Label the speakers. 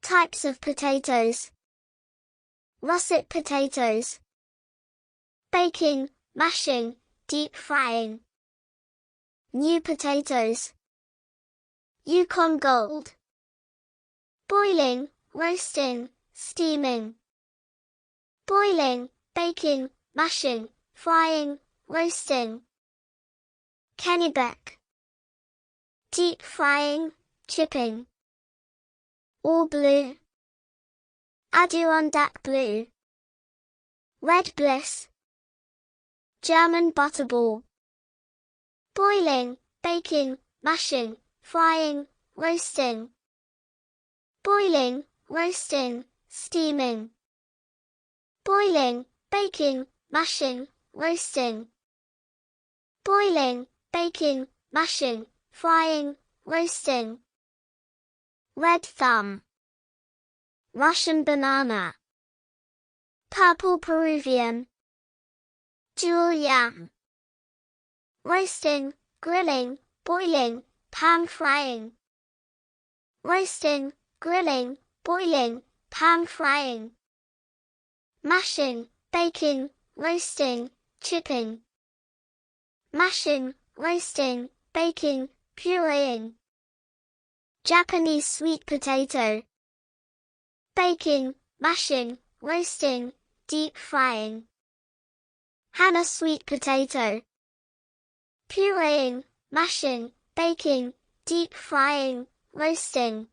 Speaker 1: Types of potatoes. Russet potatoes. Baking, mashing, deep frying. New potatoes. Yukon Gold. Boiling, roasting, steaming. Boiling, baking, mashing, frying, roasting. Kennebec. Deep frying, chipping. All blue. Adirondack blue. Red bliss. German butterball. Boiling, baking, mashing, frying, roasting. Boiling, roasting, steaming. Boiling, baking, mashing, roasting. Boiling, baking, mashing, frying, roasting. Red thumb. Russian banana. Purple Peruvian. Jewel yam. Roasting, grilling, boiling, pan frying. Roasting, grilling, boiling, pan frying. Mashing, baking, roasting, chipping. Mashing, roasting, baking, pureeing. Japanese sweet potato. Baking, mashing, roasting, deep frying. Hana sweet potato. Pureeing, mashing, baking, deep frying, roasting.